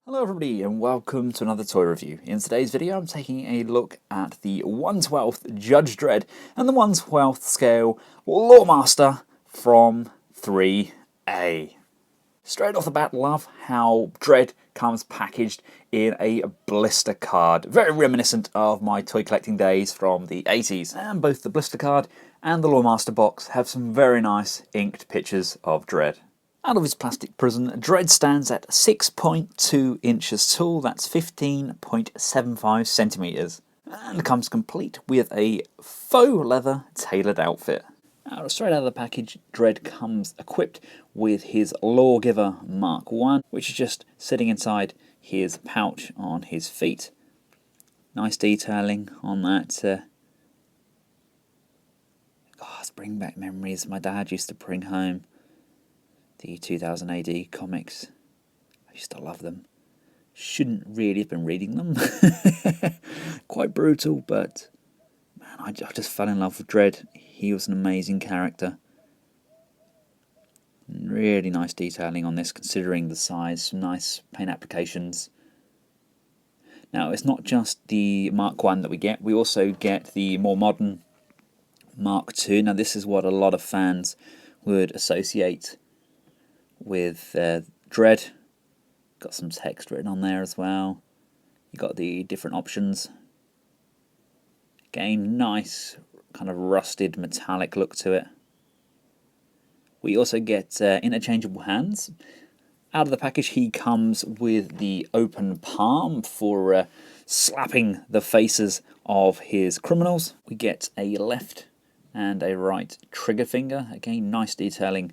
Hello everybody and welcome to another toy review. In today's video I'm taking a look at the 1/12 Judge Dredd and the 1/12 scale Lawmaster from 3A. Straight off the bat, love how Dredd comes packaged in a blister card. Very reminiscent of my toy collecting days from the 80s. And both the blister card and the Lawmaster box have some very nice inked pictures of Dredd. Out of his plastic prison, Dredd stands at 6.2 inches tall, that's 15.75 centimetres, and comes complete with a faux leather tailored outfit. Now, straight out of the package, Dredd comes equipped with his Lawgiver Mark 1, which is just sitting inside his pouch on his feet. Nice detailing on that. It's bringing back memories my dad used to bring home. The 2000 AD comics. I used to love them. Shouldn't really have been reading them. Quite brutal, but man, I just fell in love with Dredd. He was an amazing character. Really nice detailing on this, considering the size. Some nice paint applications. Now, it's not just the Mark 1 that we get. We also get the more modern Mark 2. Now, this is what a lot of fans would associate with Dredd. Got some text written on there as well. You got the different options. Again, nice kind of rusted metallic look to it. We also get Interchangeable Hands. Out of the package, he comes with the open palm for slapping the faces of his criminals. We get a left and a right trigger finger. Again, nice detailing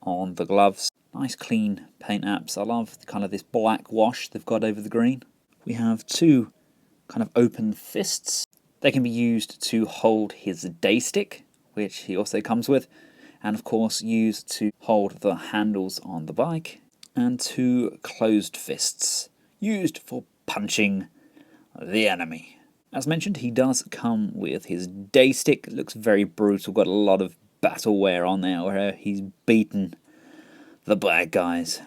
on the gloves. Nice clean paint apps. I love kind of this black wash they've got over the green. We have two kind of open fists. They can be used to hold his day stick, which he also comes with, and of course used to hold the handles on the bike, and two closed fists used for punching the enemy. As mentioned, he does come with his day stick. It looks very brutal, got a lot of battle wear on there where he's beaten the bad guys.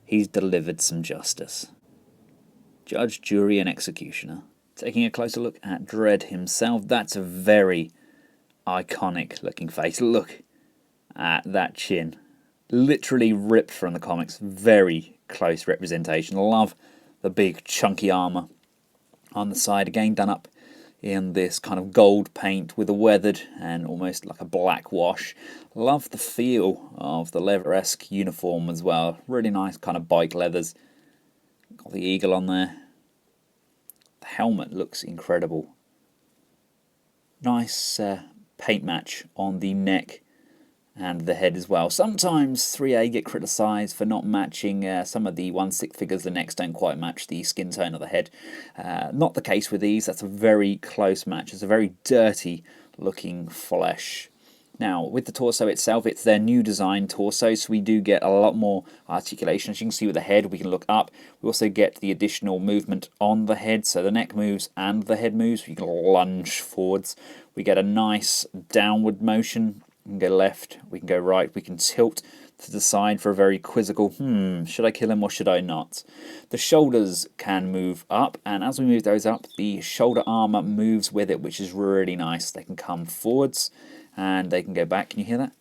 He's delivered some justice. Judge, jury and executioner. Taking a closer look at Dredd himself, that's a very iconic looking face. Look at that chin. Literally ripped from the comics. Very close representation. Love the big chunky armour on the side. Again done up in this kind of gold paint with a weathered and almost like a black wash. Love the feel of the leather-esque uniform as well. Really nice kind of bike leathers. Got the eagle on there. The helmet looks incredible. Nice paint match on the neck and the head as well. Sometimes 3A get criticised for not matching some of the 1/6 figures. The necks don't quite match the skin tone of the head. Not the case with these. That's a very close match. It's a very dirty looking flesh. Now, with the torso itself, it's their new design torso, so we do get a lot more articulation. As you can see with the head, we can look up. We also get the additional movement on the head, so the neck moves and the head moves. We can lunge forwards. We get a nice downward motion. We can go left, we can go right, we can tilt to the side for a very quizzical, should I kill him or should I not? The shoulders can move up, and as we move those up, the shoulder armour moves with it, which is really nice. They can come forwards, and they can go back. Can you hear that?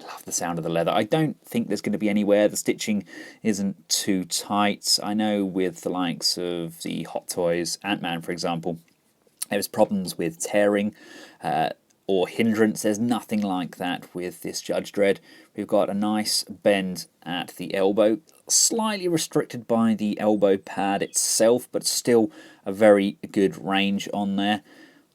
Love the sound of the leather. I don't think there's going to be anywhere the stitching isn't too tight. I know with the likes of the Hot Toys, Ant-Man for example, there was problems with tearing, or hindrance. There's nothing like that with this Judge Dredd. We've got a nice bend at the elbow, slightly restricted by the elbow pad itself, but still a very good range on there.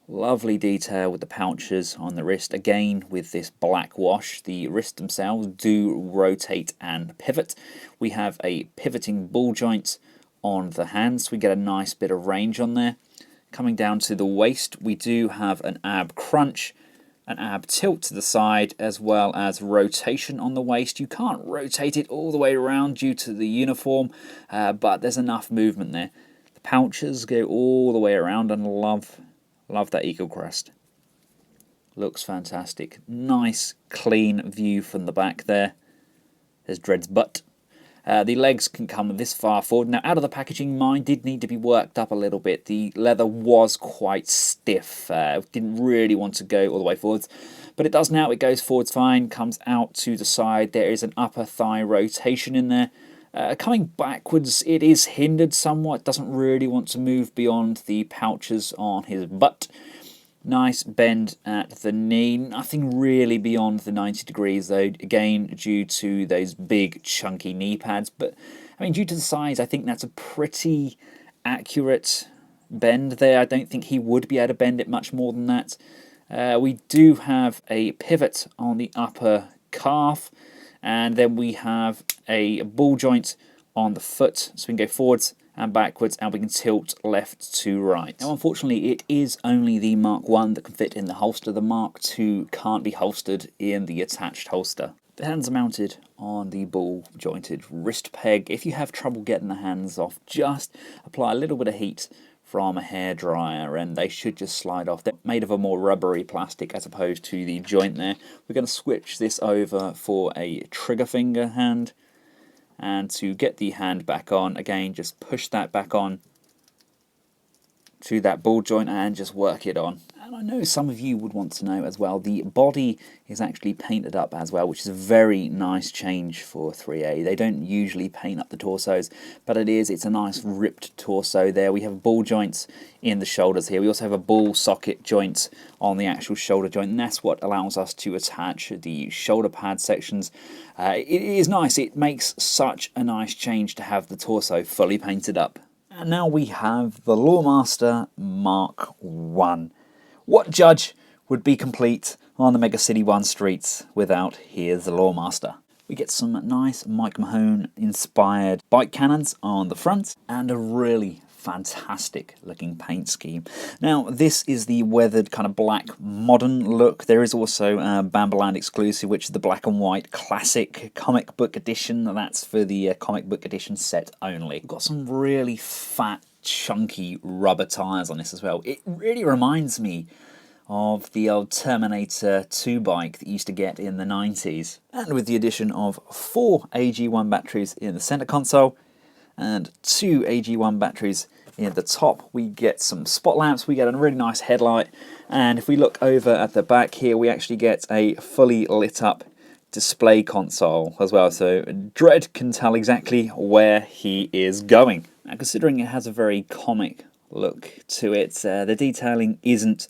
Lovely detail with the pouches on the wrist. Again, with this black wash, the wrists themselves do rotate and pivot. We have a pivoting ball joint on the hands. We get a nice bit of range on there. Coming down to the waist, we do have an ab crunch, an ab tilt to the side, as well as rotation on the waist. You can't rotate it all the way around due to the uniform, but there's enough movement there. The pouches go all the way around, and love that eagle crest. Looks fantastic. Nice clean view from the back there. There's Dredd's butt. The legs can come this far forward. Now, out of the packaging, mine did need to be worked up a little bit. The leather was quite stiff. Didn't really want to go all the way forwards. But it does now. It goes forwards fine, comes out to the side. There is an upper thigh rotation in there. Coming backwards, it is hindered somewhat. Doesn't really want to move beyond the pouches on his butt. Nice bend at the knee. Nothing really beyond the 90 degrees, though, again, due to those big, chunky knee pads. But, I mean, due to the size, I think that's a pretty accurate bend there. I don't think he would be able to bend it much more than that. We do have a pivot on the upper calf, and then we have a ball joint on the foot, so we can go forwards and backwards, and we can tilt left to right. Now, unfortunately, it is only the Mark 1 that can fit in the holster. The Mark 2 can't be holstered in the attached holster. The hands are mounted on the ball jointed wrist peg. If you have trouble getting the hands off, just apply a little bit of heat from a hairdryer and they should just slide off. They're made of a more rubbery plastic as opposed to the joint there. We're going to switch this over for a trigger finger hand, and to get the hand back on, again, just push that back on to that ball joint and just work it on. And I know some of you would want to know as well, the body is actually painted up as well, which is a very nice change for 3A. They don't usually paint up the torsos, but it's a nice ripped torso there. We have ball joints in the shoulders here. We also have a ball socket joint on the actual shoulder joint, and that's what allows us to attach the shoulder pad sections. It is nice. It makes such a nice change to have the torso fully painted up. And now we have the Lawmaster Mark 1. What Judge would be complete on the Mega City 1 streets without Here's the Lawmaster? We get some nice Mike Mahone inspired bike cannons on the front and a really fantastic looking paint scheme. Now, this is the weathered kind of black modern look. There is also a Bambaland exclusive, which is the black and white classic comic book edition. That's for the comic book edition set only. We've got some really fat, chunky rubber tyres on this as well. It really reminds me of the old Terminator 2 bike that you used to get in the 90s. And with the addition of 4 AG1 batteries in the center console and 2 AG1 batteries in the top, we get some spot lamps, we get a really nice headlight, and if we look over at the back here, we actually get a fully lit up display console as well, so Dredd can tell exactly where he is going. Now, considering it has a very comic look to it, the detailing isn't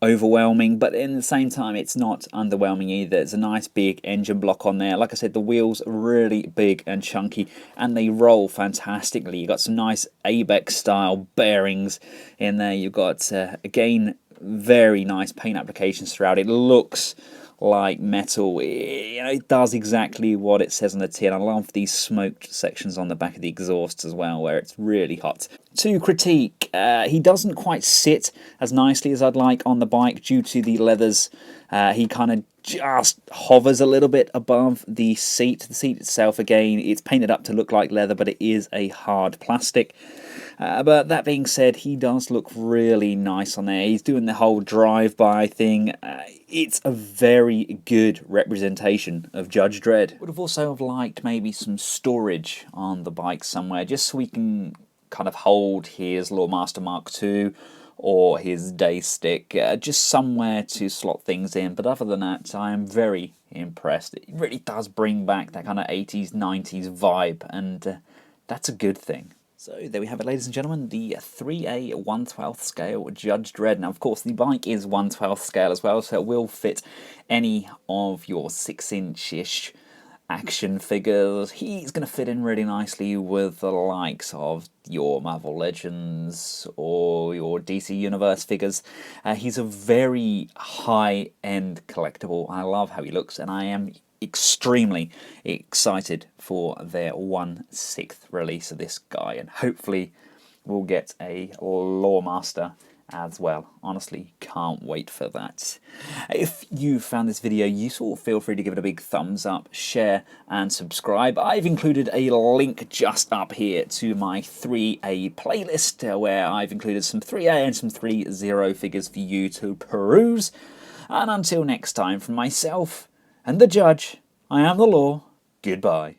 overwhelming, but in the same time it's not underwhelming either. There's a nice big engine block on there. Like I said, the wheels are really big and chunky and they roll fantastically. You've got some nice ABEX style bearings in there. You've got again very nice paint applications throughout. It looks like metal. It does exactly what it says on the tin. I love these smoked sections on the back of the exhaust as well, where it's really hot. To critique, he doesn't quite sit as nicely as I'd like on the bike due to the leathers. He kind of just hovers a little bit above the seat. The seat itself, again, it's painted up to look like leather, but it is a hard plastic. But that being said, he does look really nice on there. He's doing the whole drive-by thing. It's a very good representation of Judge Dredd. Would have also liked maybe some storage on the bike somewhere, just so we can kind of hold his Lawmaster Mark II or his day stick, just somewhere to slot things in. But other than that, I am very impressed. It really does bring back that kind of 80s, 90s vibe, and that's a good thing. So there we have it, ladies and gentlemen, the 3A 1/12 scale Judge Dredd. Now, of course, the bike is 1/12 scale as well, so it will fit any of your 6-inch-ish action figures. He's going to fit in really nicely with the likes of your Marvel Legends or your DC Universe figures. He's a very high-end collectible. I love how he looks, and I am extremely excited for their 1/6 release of this guy, and hopefully we'll get a Lawmaster as well. Honestly, can't wait for that. If you found this video useful, feel free to give it a big thumbs up, share and subscribe. I've included a link just up here to my 3A playlist where I've included some 3A and some 3-0 figures for you to peruse. And until next time, from myself and the Judge, I am the Law. Goodbye.